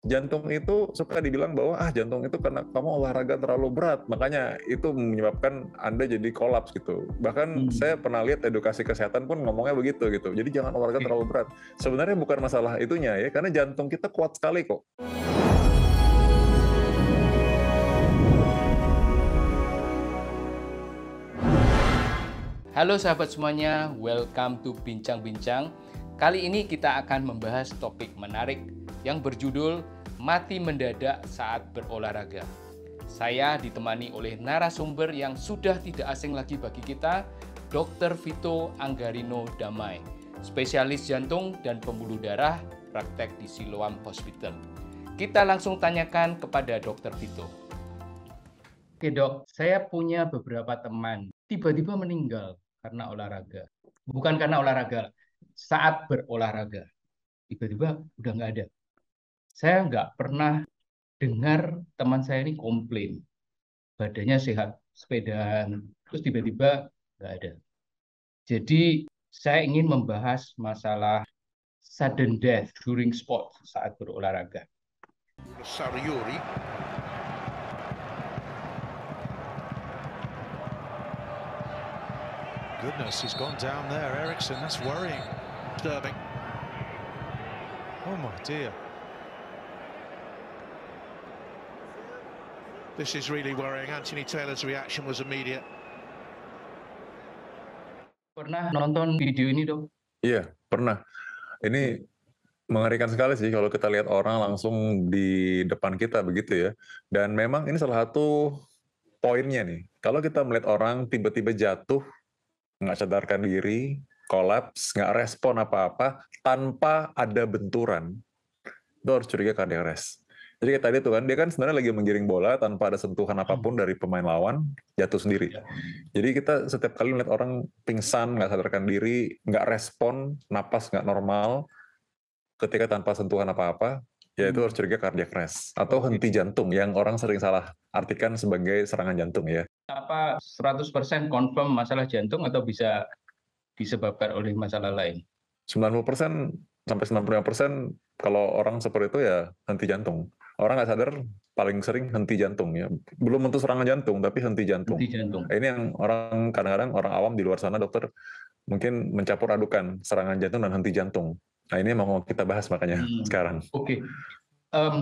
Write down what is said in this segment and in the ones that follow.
jantung itu suka dibilang bahwa jantung itu karena kamu olahraga terlalu berat, makanya itu menyebabkan Anda jadi kolaps gitu. Bahkan saya pernah lihat edukasi kesehatan pun ngomongnya begitu gitu. Jadi jangan olahraga terlalu berat. Sebenarnya bukan masalah itunya ya, karena jantung kita kuat sekali kok. Halo sahabat semuanya, welcome to Bincang-Bincang. Kali ini kita akan membahas topik menarik yang berjudul Mati Mendadak Saat Berolahraga. Saya ditemani oleh narasumber yang sudah tidak asing lagi bagi kita, Dr. Vito Anggarino Damai, spesialis jantung dan pembuluh darah, praktek di Siloam Hospital. Kita langsung tanyakan kepada Dr. Vito. Oke dok, saya punya beberapa teman tiba-tiba meninggal karena olahraga. Bukan karena olahraga, saat berolahraga. Tiba-tiba udah nggak ada. Saya nggak pernah dengar teman saya ini komplain. Badannya sehat, sepedaan, terus tiba-tiba nggak ada. Jadi saya ingin membahas masalah sudden death during sport saat berolahraga. Sarriuri. Goodness, he's gone down there, Eriksson. That's worrying. Disturbing. Oh my dear. This is really worrying. Anthony Taylor's reaction was immediate. Pernah nonton video ini dok? Iya, pernah. Ini mengerikan sekali sih kalau kita lihat orang langsung di depan kita begitu ya. Dan memang ini salah satu poinnya nih. Kalau kita melihat orang tiba-tiba jatuh, nggak sadarkan diri, kolaps, nggak respon apa-apa, tanpa ada benturan, itu harus curiga cardiac arrest. Jadi kayak tadi tuh kan, dia kan sebenarnya lagi menggiring bola tanpa ada sentuhan apapun dari pemain lawan, jatuh sendiri. Jadi kita setiap kali melihat orang pingsan, nggak sadarkan diri, nggak respon, napas nggak normal, ketika tanpa sentuhan apa-apa, ya itu harus curiga cardiac arrest. Atau henti jantung, yang orang sering salah artikan sebagai serangan jantung ya. Apa 100% confirm masalah jantung atau bisa disebabkan oleh masalah lain? 90% sampai 95% kalau orang seperti itu ya henti jantung. Orang nggak sadar paling sering henti jantung ya. Belum tentu serangan jantung, tapi henti jantung. Henti jantung. Ini yang orang kadang-kadang orang awam di luar sana dokter mungkin mencampur adukan serangan jantung dan henti jantung. Nah ini mau kita bahas makanya sekarang. Oke.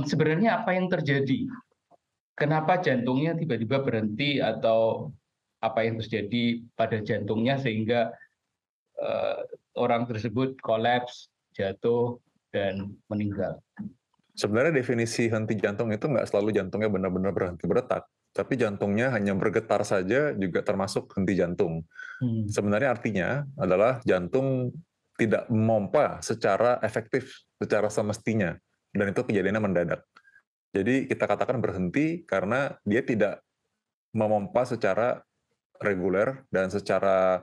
Sebenarnya apa yang terjadi? Kenapa jantungnya tiba-tiba berhenti atau apa yang terjadi pada jantungnya sehingga orang tersebut kolaps, jatuh, dan meninggal? Sebenarnya definisi henti jantung itu nggak selalu jantungnya benar-benar berhenti berdetak, tapi jantungnya hanya bergetar saja juga termasuk henti jantung. Sebenarnya artinya adalah jantung tidak memompa secara efektif, secara semestinya, dan itu kejadiannya mendadak. Jadi kita katakan berhenti karena dia tidak memompa secara reguler dan secara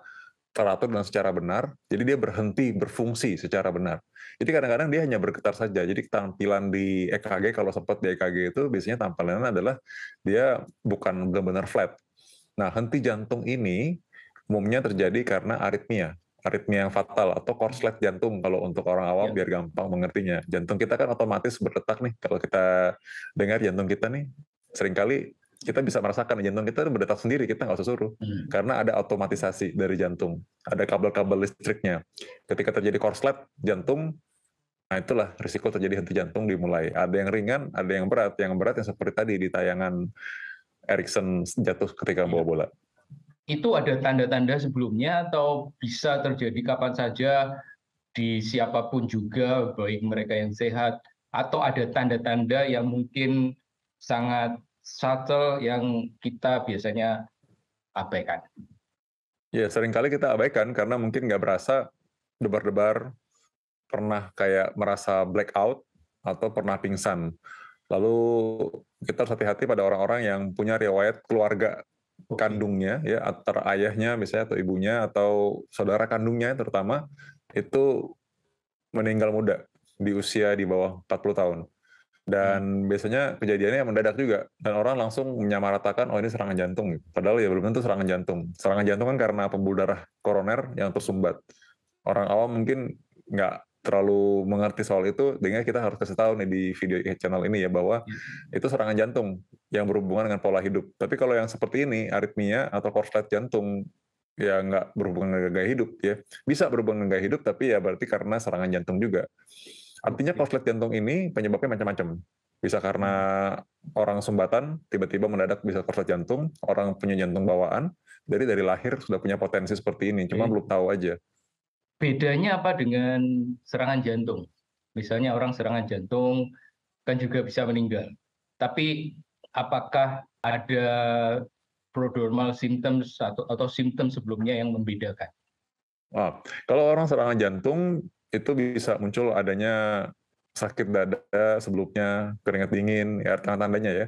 teratur dan secara benar, jadi dia berhenti berfungsi secara benar. Jadi kadang-kadang dia hanya bergetar saja. Jadi tampilan di EKG, kalau sempat di EKG itu biasanya tampilannya adalah dia bukan benar-benar flat. Nah, henti jantung ini umumnya terjadi karena aritmia yang fatal atau korslet jantung kalau untuk orang awam biar gampang mengertinya. Jantung kita kan otomatis berdetak nih. Kalau kita dengar jantung kita nih, seringkali kita bisa merasakan jantung kita berdetak sendiri, kita nggak usah suruh. Karena ada otomatisasi dari jantung. Ada kabel-kabel listriknya. Ketika terjadi korslet jantung, nah itulah risiko terjadi henti jantung dimulai. Ada yang ringan, ada yang berat. Yang berat yang seperti tadi di tayangan Eriksson jatuh ketika bawa bola. Itu ada tanda-tanda sebelumnya atau bisa terjadi kapan saja di siapapun juga, baik mereka yang sehat, atau ada tanda-tanda yang mungkin sangat subtle yang kita biasanya abaikan? Ya, seringkali kita abaikan karena mungkin nggak berasa debar-debar, pernah kayak merasa blackout, atau pernah pingsan. Lalu kita harus hati-hati pada orang-orang yang punya riwayat keluarga kandungnya, ya, antara ayahnya misalnya atau ibunya atau saudara kandungnya terutama, itu meninggal muda di usia di bawah 40 tahun. Dan biasanya kejadiannya mendadak juga, dan orang langsung menyamaratakan, oh ini serangan jantung. Padahal ya belum tentu serangan jantung. Serangan jantung kan karena pembuluh darah koroner yang tersumbat. Orang awam mungkin nggak terlalu mengerti soal itu, dengan kita harus kasih tahu nih di video channel ini ya bahwa itu serangan jantung yang berhubungan dengan pola hidup. Tapi kalau yang seperti ini, aritmia atau korslet jantung ya nggak berhubungan dengan gaya hidup ya, bisa berhubungan dengan gaya hidup tapi ya berarti karena serangan jantung juga. Artinya korslet jantung ini penyebabnya macam-macam. Bisa karena orang sumbatan tiba-tiba mendadak bisa korslet jantung, orang punya jantung bawaan, dari lahir sudah punya potensi seperti ini, cuma belum tahu aja. Bedanya apa dengan serangan jantung? Misalnya orang serangan jantung kan juga bisa meninggal. Tapi apakah ada prodromal symptoms atau simptom sebelumnya yang membedakan? Kalau orang serangan jantung itu bisa muncul adanya sakit dada sebelumnya, keringat dingin, ya tanda-tandanya ya.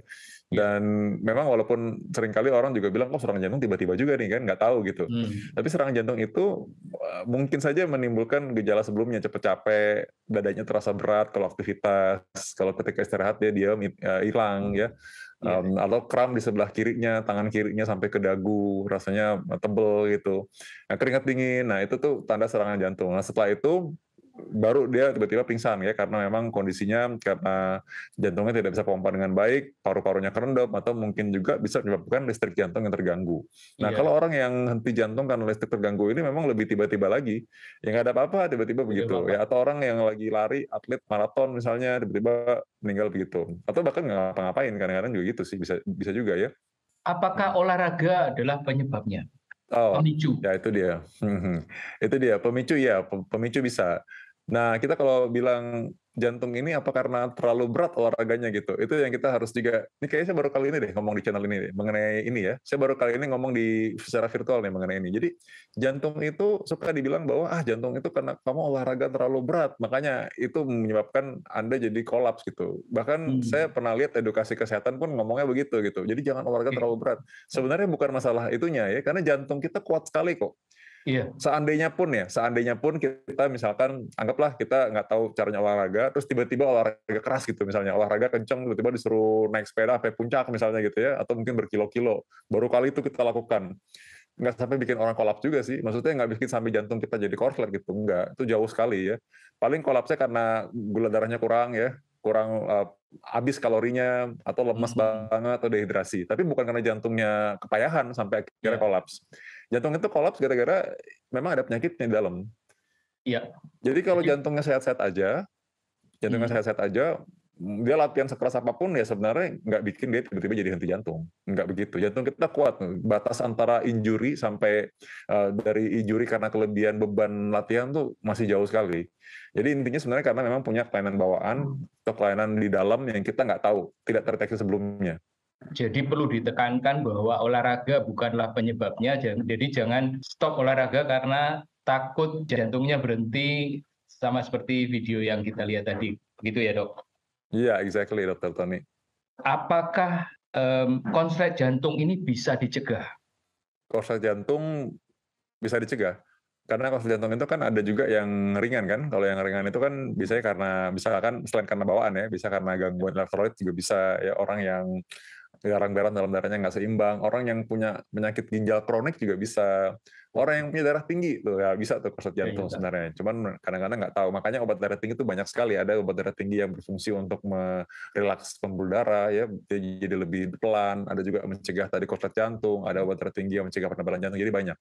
Dan memang walaupun seringkali orang juga bilang, serangan jantung tiba-tiba juga nih kan, nggak tahu gitu. Tapi serangan jantung itu mungkin saja menimbulkan gejala sebelumnya, cepet capek, dadanya terasa berat kalau aktivitas, kalau ketika istirahat dia diam, hilang ya. Atau kram di sebelah kirinya, tangan kirinya sampai ke dagu, rasanya tebel gitu. Nah, keringat dingin, nah itu tuh tanda serangan jantung. Nah setelah itu baru dia tiba-tiba pingsan ya, karena memang kondisinya karena jantungnya tidak bisa pompa dengan baik, paru-parunya kerendam, atau mungkin juga bisa menyebabkan listrik jantung yang terganggu. Nah kalau orang yang henti jantung karena listrik terganggu ini memang lebih tiba-tiba lagi, ya nggak ada apa-apa tiba-tiba begitu ya, atau orang yang lagi lari atlet maraton misalnya tiba-tiba meninggal begitu, atau bahkan nggak ngapa-ngapain, kadang-kadang juga gitu sih, bisa juga ya. Apakah olahraga adalah penyebabnya? Pemicu. Ya itu dia. Itu dia, pemicu ya, pemicu bisa. Nah, kita kalau bilang jantung ini apa karena terlalu berat olahraganya gitu, itu yang kita harus juga, ini kayaknya saya baru kali ini deh ngomong di channel ini deh, mengenai ini ya, saya baru kali ini ngomong secara virtual nih mengenai ini. Jadi jantung itu suka dibilang bahwa jantung itu karena kamu olahraga terlalu berat, makanya itu menyebabkan Anda jadi kolaps gitu. Bahkan saya pernah lihat edukasi kesehatan pun ngomongnya begitu gitu, jadi jangan olahraga terlalu berat. Sebenarnya bukan masalah itunya ya, karena jantung kita kuat sekali kok. Seandainya pun kita misalkan anggaplah kita nggak tahu caranya olahraga, terus tiba-tiba olahraga keras gitu, misalnya olahraga kenceng, tiba-tiba disuruh naik sepeda sampai puncak misalnya gitu ya, atau mungkin berkilo-kilo, baru kali itu kita lakukan, nggak sampai bikin orang kolaps juga sih, maksudnya nggak bikin sampai jantung kita jadi korslet gitu, enggak, itu jauh sekali ya. Paling kolapsnya karena gula darahnya kurang ya, kurang habis kalorinya, atau lemas banget, atau dehidrasi. Tapi bukan karena jantungnya kepayahan sampai akhirnya kolaps. Jantung itu kolaps gara-gara memang ada penyakitnya di dalam. Jadi kalau jantungnya sehat-sehat aja, dia latihan sekeras apapun ya sebenarnya nggak bikin dia tiba-tiba jadi henti jantung. Nggak begitu. Jantung kita kuat. Batas antara injury sampai dari injury karena kelebihan beban latihan tuh masih jauh sekali. Jadi intinya sebenarnya karena memang punya kelainan bawaan atau kelainan di dalam yang kita nggak tahu, tidak terdeteksi sebelumnya. Jadi perlu ditekankan bahwa olahraga bukanlah penyebabnya, jadi jangan stop olahraga karena takut jantungnya berhenti, sama seperti video yang kita lihat tadi. Begitu ya dok? Iya, exactly Dr. Tony. Apakah korslet jantung ini bisa dicegah? Korslet jantung bisa dicegah. Karena korslet jantung itu kan ada juga yang ringan kan. Kalau yang ringan itu kan biasanya karena, misalkan selain karena bawaan ya, bisa karena gangguan elektrolit juga bisa ya, orang yang garam-garam dalam darahnya nggak seimbang, orang yang punya penyakit ginjal kronik juga bisa, orang yang punya darah tinggi tuh ya bisa tuh korslet jantung sebenarnya. Cuman kadang-kadang nggak tahu, makanya obat darah tinggi itu banyak sekali. Ada obat darah tinggi yang berfungsi untuk merelaks pembuluh darah ya, jadi lebih pelan. Ada juga mencegah tadi korslet jantung. Ada obat darah tinggi yang mencegah penebalan jantung. Jadi banyak.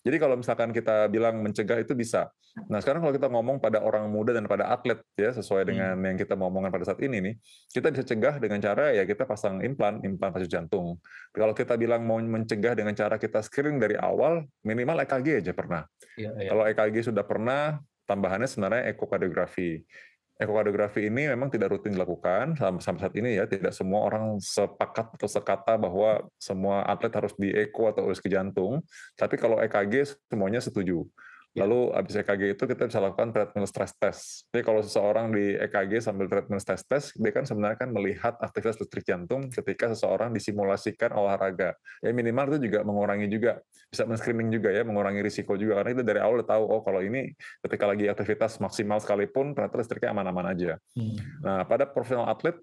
Jadi kalau misalkan kita bilang mencegah itu bisa. Nah sekarang kalau kita ngomong pada orang muda dan pada atlet ya, sesuai dengan yang kita mau omongkan pada saat ini nih, kita bisa cegah dengan cara ya kita pasang implan pacu jantung. Kalau kita bilang mau mencegah dengan cara kita screening dari awal, minimal EKG aja pernah. Kalau EKG sudah pernah, tambahannya sebenarnya ekokardiografi. Ekokardiografi ini memang tidak rutin dilakukan sampai saat ini ya, tidak semua orang sepakat atau sekata bahwa semua atlet harus di eko atau USG jantung, tapi kalau EKG semuanya setuju. Lalu habis EKG itu kita bisa lakukan treadmill stress test. Jadi kalau seseorang di EKG sambil treadmill stress test, dia kan sebenarnya kan melihat aktivitas listrik jantung ketika seseorang disimulasikan olahraga. Ya minimal itu juga mengurangi juga, bisa men-screening juga ya, mengurangi risiko juga. Karena itu dari awal udah tahu, oh kalau ini ketika lagi aktivitas maksimal sekalipun, ternyata listriknya aman-aman aja. Nah pada profesional atlet,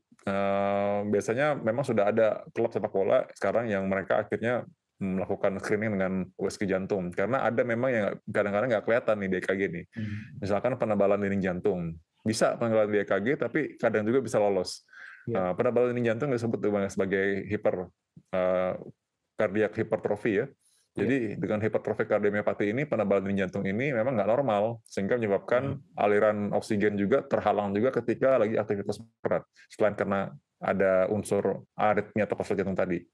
biasanya memang sudah ada klub sepak bola sekarang yang mereka akhirnya melakukan screening dengan USG jantung, karena ada memang yang kadang-kadang nggak kelihatan nih di EKG nih. Misalkan penebalan dinding jantung, bisa penebalan di EKG, tapi kadang juga bisa lolos. Penebalan dinding jantung disebut sebagai kardiak hipertrofi ya. Jadi dengan hipertrofi kardiomyopati ini, penebalan dinding jantung ini memang nggak normal, sehingga menyebabkan aliran oksigen juga terhalang juga ketika lagi aktivitas berat, selain karena ada unsur aritmia atau korslet jantung tadi.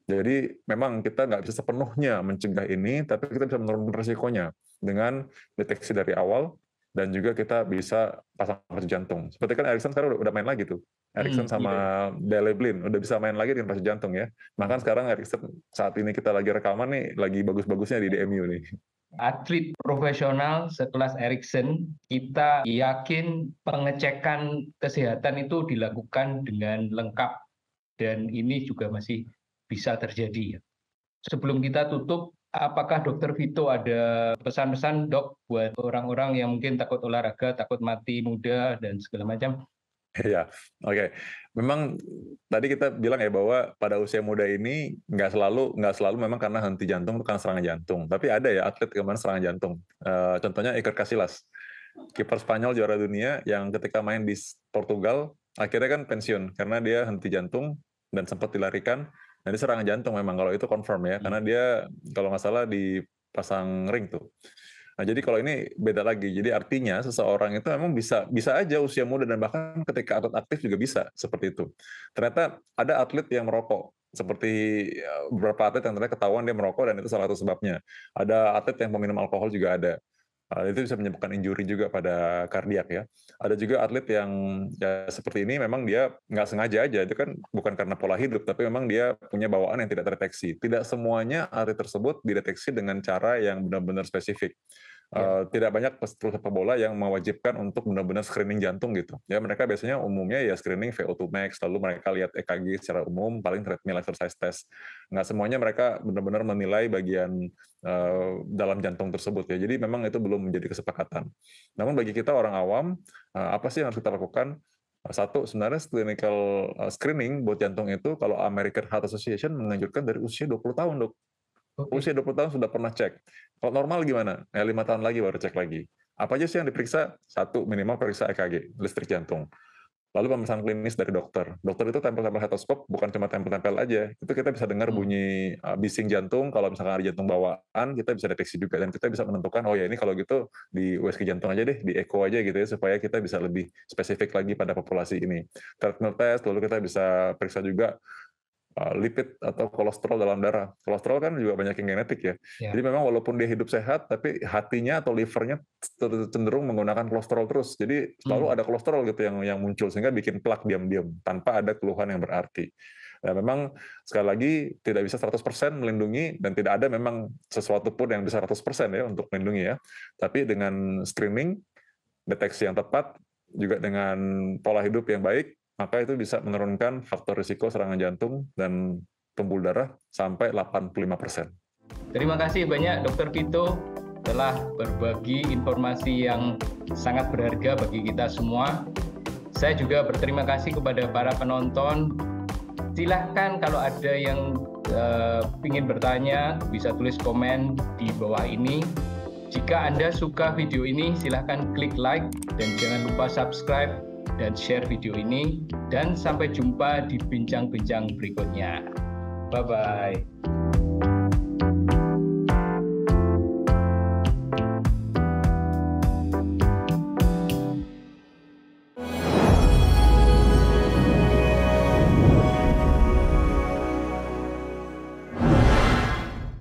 Jadi memang kita nggak bisa sepenuhnya mencegah ini, tapi kita bisa menurunkan risikonya dengan deteksi dari awal, dan juga kita bisa pasang pacu jantung. Seperti kan Erickson sekarang udah main lagi tuh. Erickson sama Daley Blind udah bisa main lagi dengan pacu jantung ya. Bahkan sekarang Erickson saat ini kita lagi rekaman nih, lagi bagus-bagusnya di DMU nih. Atlet profesional sekelas Erickson, kita yakin pengecekan kesehatan itu dilakukan dengan lengkap, dan ini juga masih bisa terjadi. Sebelum kita tutup, apakah Dr. Vito ada pesan-pesan, Dok, buat orang-orang yang mungkin takut olahraga, takut mati muda, dan segala macam? Iya, oke. Memang tadi kita bilang ya bahwa pada usia muda ini nggak selalu memang karena henti jantung, bukan serangan jantung. Tapi ada ya atlet kemarin serangan jantung. Contohnya Iker Casillas, kiper Spanyol juara dunia yang ketika main di Portugal akhirnya kan pensiun karena dia henti jantung dan sempat dilarikan. Nah, ini serangan jantung memang kalau itu confirm ya, karena dia kalau nggak salah dipasang ring tuh. Nah, jadi kalau ini beda lagi. Jadi artinya seseorang itu memang bisa aja usia muda, dan bahkan ketika atlet aktif juga bisa seperti itu. Ternyata ada atlet yang merokok, seperti beberapa atlet yang ternyata ketahuan dia merokok dan itu salah satu sebabnya. Ada atlet yang peminum alkohol juga ada. Itu bisa menyebabkan injury juga pada kardiak ya. Ada juga atlet yang ya seperti ini memang dia nggak sengaja aja, itu kan bukan karena pola hidup, tapi memang dia punya bawaan yang tidak terdeteksi. Tidak semuanya atlet tersebut dideteksi dengan cara yang benar-benar spesifik. Tidak banyak pesepak bola yang mewajibkan untuk benar-benar screening jantung gitu. Ya mereka biasanya umumnya ya screening VO2 max, lalu mereka lihat EKG secara umum, paling treadmill exercise test. Nggak semuanya mereka benar-benar menilai bagian dalam jantung tersebut ya. Jadi memang itu belum menjadi kesepakatan. Namun bagi kita orang awam, apa sih yang harus kita lakukan? Satu, sebenarnya clinical screening buat jantung itu kalau American Heart Association menganjurkan dari usia 20 tahun, Dok. Usia 20 tahun sudah pernah cek. Kalau normal gimana? 5 tahun lagi baru cek lagi. Apa aja sih yang diperiksa? Satu, minimal periksa EKG, listrik jantung. Lalu pemeriksaan klinis dari dokter. Dokter itu tempel-tempel stetoskop, bukan cuma tempel-tempel aja. Itu kita bisa dengar bunyi bising jantung. Kalau misalkan ada jantung bawaan, kita bisa deteksi juga. Dan kita bisa menentukan, oh ya ini kalau gitu di USG jantung aja deh, di echo aja gitu ya, supaya kita bisa lebih spesifik lagi pada populasi ini. Treadmill test, lalu kita bisa periksa juga lipid atau kolesterol dalam darah. Kolesterol kan juga banyak yang genetik ya. Jadi memang walaupun dia hidup sehat, tapi hatinya atau livernya cenderung menggunakan kolesterol terus. Jadi selalu ada kolesterol gitu yang muncul, sehingga bikin plak diam-diam tanpa ada keluhan yang berarti. Nah, memang sekali lagi tidak bisa 100% melindungi, dan tidak ada memang sesuatu pun yang bisa 100% ya untuk melindungi ya. Tapi dengan screening, deteksi yang tepat, juga dengan pola hidup yang baik, maka itu bisa menurunkan faktor risiko serangan jantung dan pembuluh darah sampai 85%. Terima kasih banyak Dr. Vito telah berbagi informasi yang sangat berharga bagi kita semua. Saya juga berterima kasih kepada para penonton. Silahkan kalau ada yang ingin bertanya, bisa tulis komen di bawah ini. Jika Anda suka video ini, silahkan klik like dan jangan lupa subscribe dan share video ini, dan sampai jumpa di bincang-bincang berikutnya. Bye-bye.